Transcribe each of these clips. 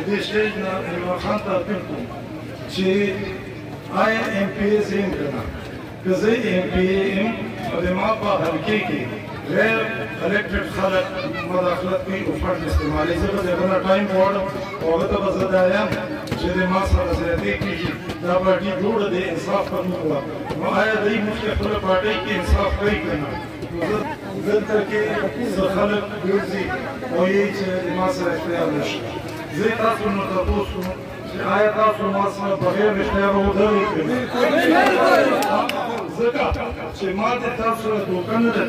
دې سټیج نه عمران خان ته اپیل کوم چې آیا ایم پی ای زه یم که نه که زه ایم پی ای یم نو د ما په حلقې کې غیر الیکټډ خلک مداخلت کوي او فنډ استعمالوي زه به د هغه نه ټایم غواړم او هغه ته به زه دا یم چې د ما سره زیاتې کېږي دا پارټي جوړه دی انصاف پر موږ وه نو آیا دوی مخکې خپله پارټۍ کې انصاف کوي که نه دلته کې څه خلک ګرځي او یې چې د ما سره اختیار نشته زه تاسو نه تپوس کوم چې آیا تاسو ما سره بغیر اختیاره ودرې کوئ ځکه چې ما د تاسو سره دوکه نه ده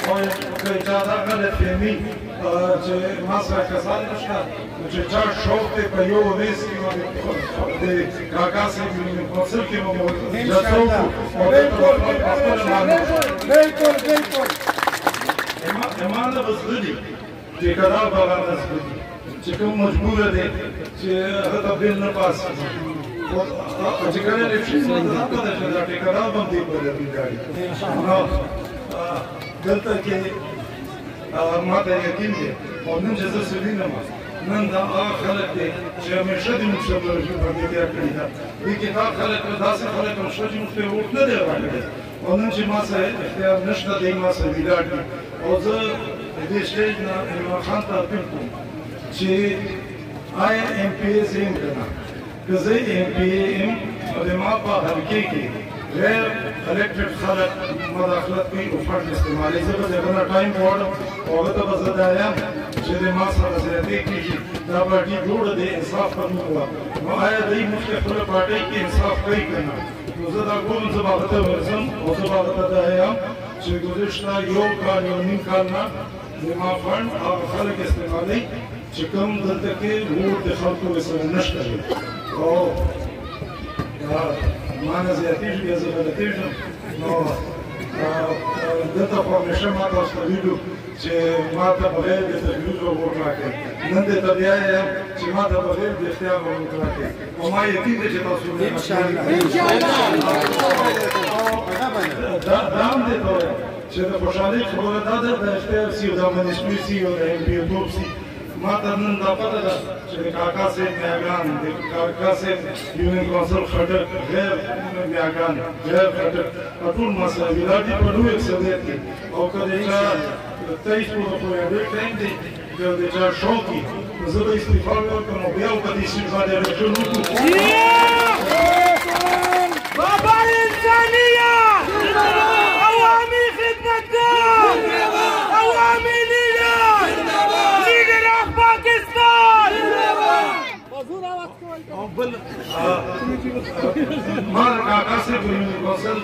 او که چا دا غلطفهمي چې ما سره کسان نشته نو چې چا شوق دی په یو ورځ کې د کاکا صاحب کونسل کې مو جلسه وکړو او دلته به خپله معلوم ما نه به زده دي چې ټیکهدار به رانه زده دي چې کوم مجبوره دی چې هغه ته بیل نه پاس چې کله الیکشن نو ته نه پته چې دا ټیکهدار به هم دې په لري ګاډي نو دلته کې ما ته یقین دی او نن چې زه سړي نه یم نن دا هغه خلک دی چې همیشه دې موږ سره باندې تېر کړي ده دې کې دا خلک داسې خلک هم شته چې موږ ته ووټ نه دی راکړی او نن چې ما سره اختیار نشته دی ما سره ولاړ دي او زه د دې سټیج نه عمران خان ته اپیل کوم چې آیا ایم پی ای زه یم که نه که زه ایم پی ای یم نو د ما په حلقې کې غیر الیکټډ خلک مداخلت کوي او فنډ استعمالوي زه به د هغه نه ټایم غواړم او هغه ته به زه دا یم چې د ما سره زیاتې کېږي دا پارټي جوړه دی انصاف پر موږ وه نو آیا دوی مخکې خپله پارټۍ کې انصاف کوي که نه نو زه دا ګورم زه به هغه ته ورځم او زه به هغه ته دا یم چې ګذشته یو کال یو نیم کال نه زما فنډ هغه خلک استعمالوي چې کوم دلته کې ووټ د خلکو ورسره نشته وي او ما نه زیاتېږي بیا زه غلطېږم نو دلته خو همیشه ما تاسو ته ویلو چې ما ته بغیر د تجویز ووټ راکړئ نن دې ته بیا یم چې ما ته بغیر د اختیار ووټ راکړئ او ما یقین دی چې تاسو دا هم دې ته وایم چې د خوشحالۍ خبره دا ده د اختیار سي او د منسټري سي او د ایم پي توب سي ما ته نن دا پته ده چې د کاکا صاحب میاګان د کاکا صاحب یونین کونسل خټک غیر میاګان غیر خټک ټول مسله ولاړ دي په لوی اکثریت کې او که د چا 23 پورې پورې ډېر ټایم دی د چا شوق وي نو زه به استعفا ورکړم او بیا په دې سیټ باندې الیکشن وکړو بابا الإنسانية عوامل خدمة الدار عوامل ليدر أخ باكستان ما د کاکا صاحب یونین کونسل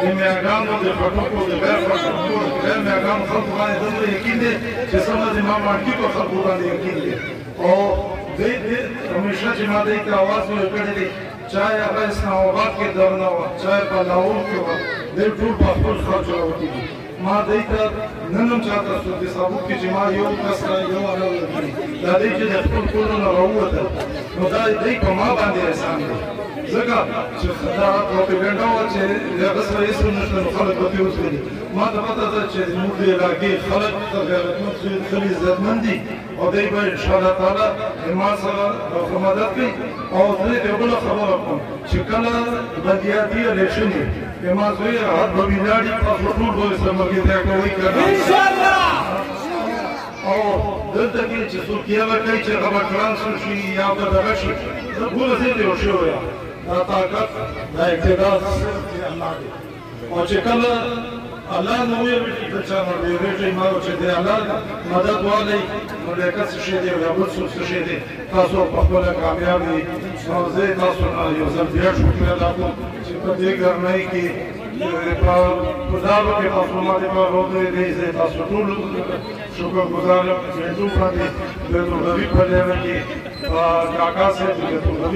د میاګانو د خټکو د غیر خټکو د غیر میاګانو خلکو باندې دومره یقین دی چې سمه د ما مارکي په خلکو باندې یقین دی او دوی همیشه چې ما دوی ته اواز ورکړی دی چاہے هغه اسلام آباد کې درنه وه چاہے په لاهور کې وه دوی ټول په خپل خرچ راوتي دي ما دوی ته نن هم چاته سو د ثابت کې چې ما یو کس را یو عمل وکړي دا دوی چې د خپل کورونه نه راووتل نو دا دوی په ما باندې احسان دی ځکه چې دا پروپاګانډا وه چې د هغه سره هېڅ هم نشته نو خلک به ترې وسولي ما ته پته ده چې زموږ د علاقې خلک غیرتمند ښه عزتمند دي او دوی به انشاءالله تعالی ما سره مدد کوي او زه دې بله خبره کوم چې کله بلدیاتي الیکشن وي د ما زوی هر به ولاړي تاسو ټول به ورسره ملګرتیا کوئ که نه او دلته کې چې څوک یوه کوي چې هغه به ټرانسفر شي یا به دغه شي زه ټوله زه یو شوی یم دا طاقت دا اقتدار صرف د الله دی او چې کله الله نه ویریږي د چا نه ویریږي ما چې د الله مدد والئ نو لیاقت څه شی دی او یا بل څوک څه شی دی تاسو په خپله کامیاب دي نو زه تاسو نه یو ځل بیا شکر ادا کوم چې په دې ګرمۍ کې په دغه کې تاسو ماته په روزه دې زه تاسو ټول شکر گزار یم چې ټول باندې د نوروي په ډېر کې کاکا صاحب د